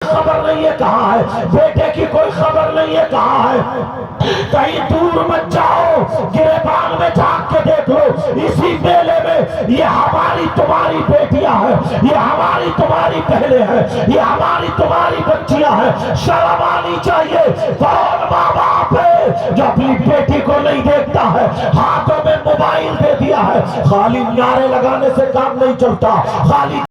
خبر نہیں ہے کہاں ہے، بیٹے کی کوئی خبر نہیں ہے کہاں ہے۔ کہیں دور مت جاؤ، گریبان میں جھانک کے دیکھ لو، اسی میلے میں یہ ہماری تمہاری بیٹیاں ہیں، یہ ہماری تمہاری بہنیں ہیں، یہ ہماری تمہاری بچیاں ہیں۔ شرم آنی چاہیے۔ کون ماں باپ ہے جو اپنی بیٹی کو نہیں دیکھتا ہے؟ ہاتھوں میں موبائل دے دیا ہے۔ خالی نعرے لگانے سے کام نہیں چلتا، خالی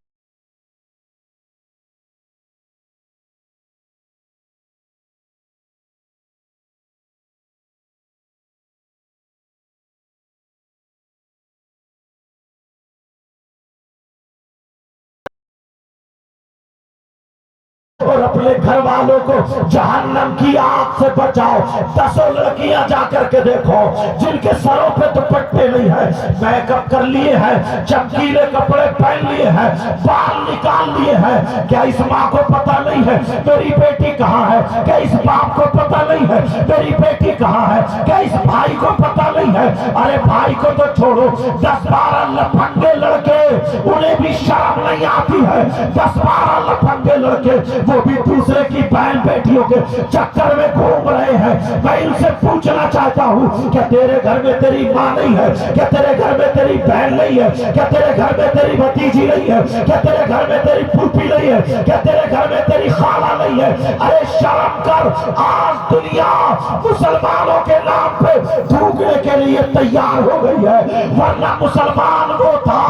اور اپنے گھر والوں کو جہنم کی آگ سے بچاؤ۔ 10 لڑکیاں جا کر کے دیکھو جن کے سروں پہ دوپٹے نہیں ہے، میک اپ کر لیے ہیں، چمکیلے کپڑے پہن لیے ہیں، بال نکال لیے ہیں، کیا اس ماں کو پتہ نہیں ہے میری بیٹی کہاں ہے؟ کیا اس باپ کو پتہ نہیں ہے میری بیٹی کہاں ہے؟ کیا اس بھائی کو پتہ نہیں ہے؟ ارے بھائی کو تو چھوڑو، 10-12 لپنگے لڑکے انہیں بھی شرم نہیں آتی ہے۔ 10-12 لپنگے لڑکے وہ بھی دوسرے کی بہن بیٹیوں کے چکر میں گھوم رہے ہیں۔ میں ان سے پوچھنا چاہتا ہوں، کیا تیرے گھر میں تیری ماں نہیں ہے؟ کیا تیرے گھر میں تیری بہن نہیں ہے؟ کیا تیرے گھر میں تیری بھتیجی نہیں ہے؟ کیا تیرے گھر میں تیری پھوپھی نہیں ہے؟ کیا تیرے گھر میں تیری خالہ نہیں ہے؟ ارے شرم کر۔ آج دنیا مسلمانوں کے نام پہ تھوکنے کے لیے تیار ہو گئی ہے، ورنہ مسلمان وہ تھا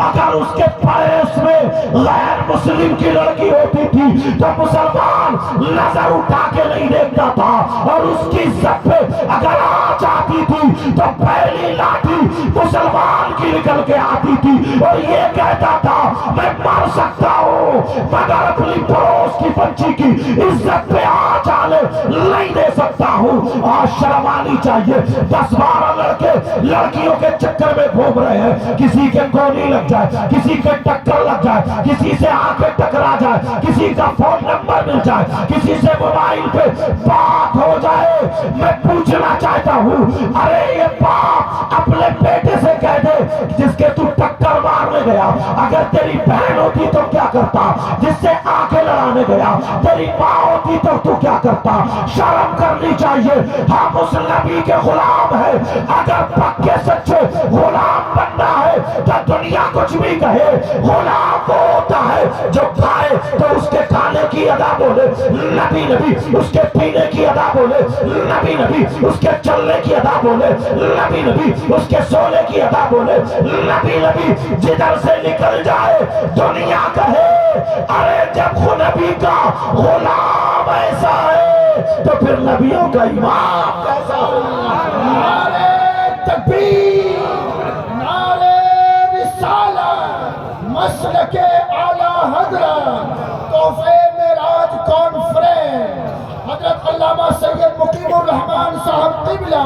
اگر اس کے پڑوس میں غیر مسلم کی لڑکی ہوتی تھی تو مسلمان نظر اٹھا کے نہیں دیکھتا تھا، اور اس کی عزت پہ اگر آنچ آتی تھی تو پہلی لاٹھی مسلمان کی نکل کے آتی تھی، اور یہ کہتا تھا میں مر سکتا ہوں مگر اپنی پڑوس کی بچی کی عزت پہ آنچ آنے نہیں دے سکتا ہوں۔ آج شرم آنی چاہیے۔ 10-12 لڑکے لڑکیوں کے چکر میں گھوم رہے ہیں، کسی کے گولی لگ جائے، کسی کے ٹکر لگ جائے، کسی سے آنکھیں ٹکرا جائے، کسی کا فون نمبر مل جائے، کسی سے موبائل پہ بات ہو جائے۔ میں پوچھنا چاہتا ہوں، ارے یہ باپ اپنے بیٹے سے کہہ دے جس کے تو ٹکر مارنے گیا اگر تیری بہن ہوتی تو کیا کرتا؟ جس سے آنکھیں لڑانے گیا تیری ماں ہوتی تو کیا کرتا؟ شرم کرنی چاہیے۔ ہم اس نبی کے غلام ہیں، اگر پکے سچے غلام بننا ہے تو دنیا کچھ بھی کہے، غلام وہ ہوتا ہے جو کھائے تو اس کے کھانے کی ادا بولے نبی نبی، اس کے پینے کی ادا بولے نبی نبی، اس کے چلنے کی ادا بولے نبی نبی، اس کے سونے کی ادا بولے نبی نبی، جدھر سے نکل جائے دنیا کہے ارے جب نبی کا غلام ایسا ہے تو پھر نبیوں کا امام کیسا ہوگا؟ نعرہ تکبیر، نعرہ رسالت، مسلک اعلی حضرت، تحفے معراج کانفرنس، حضرت علامہ سید مقیم الرحمان صاحب قبلہ۔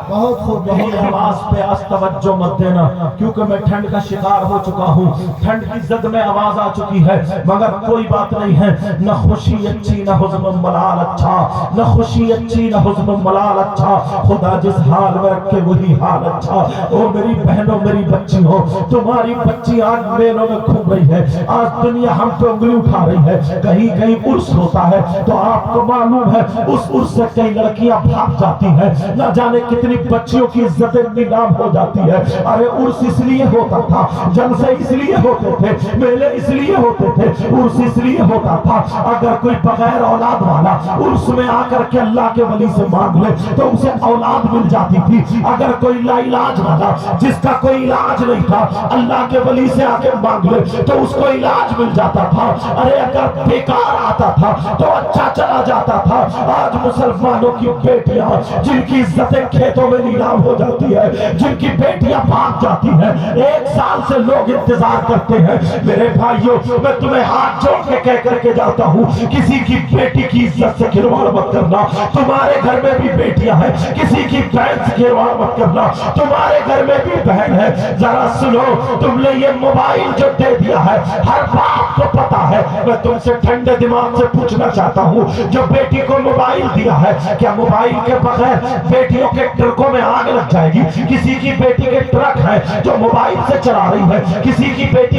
بہت خوب، بہت آواز پہ آج توجہ مت دینا کیونکہ میں ٹھنڈ کا شکار ہو چکا ہوں، ٹھنڈ کی زد میں آواز آ چکی ہے، مگر کوئی بات نہیں ہے۔ نہ خوشی اچھی نہ حزن ملال اچھا، نہ خوشی اچھی نہ حزن ملال اچھا، خدا جس حال میں رکھے وہی حال اچھا۔ او میری بہنوں میری بچی ہو، تمہاری بچی آج میلوں میں گھوم رہی ہے، آج دنیا ہم پہ انگلی اٹھا رہی ہے، کہیں کہیں عرس ہوتا ہے تو آپ کو معلوم ہے اس عرس سے کئی لڑکیاں بھاگ جاتی ہیں، نہ جانے کتنی بچیوں کی عزت نیلام ہو جاتی ہے۔ ارے عرس اس لیے ہوتا تھا، جلسے اس لیے ہوتے تھے، میلے اس لیے ہوتے تھے، عرس اس لیے ہوتا تھا اگر کوئی بغیر اولاد والا عرس میں آ کر کے اللہ کے ولی سے مانگ لے تو اسے اولاد مل جاتی تھی، اگر کوئی لا علاج والا جس کا کوئی علاج نہیں تھا اللہ کے ولی سے آ کے مانگ لے تو اس کو علاج مل جاتا تھا، ارے اگر بیکار آتا تھا تو اچھا چلا جاتا تھا۔ آج مسلمانوں کی بیٹیاں جن کی عزتیں کھیتوں میں نیلام ہو جاتی ہے، جن کی بیٹیاں بھاگ جاتی ہیں، 1 سال سے لوگ انتظار کرتے ہیں۔ میرے بھائیوں میں تمہیں ہاتھ جوڑ کے کہہ کر کے جاتا ہوں، کسی کی بیٹی کی عزت سے کھلواڑ مت کرنا۔ تمہارے گھر میں بھی بیٹیاں ہیں، کسی کی بہن سے کھلواڑ مت کرنا، تمہارے گھر میں بھی بہن ہے۔ ذرا سنو، تم نے یہ موبائل جو دے دیا ہے ہر باپ کو پتا ہے، میں تم سے ٹھنڈے دماغ سے پوچھنا چاہتا ہوں جو بیٹی کو موبائل دیا ہے کیا موبائل کے بغیر بیٹیوں کے ٹرکوں میں آگ لگ جائے گی؟ کسی کی بیٹی کے ٹرک ہے جو موبائل سے چلا رہی ہے، کسی کی بیٹی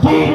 3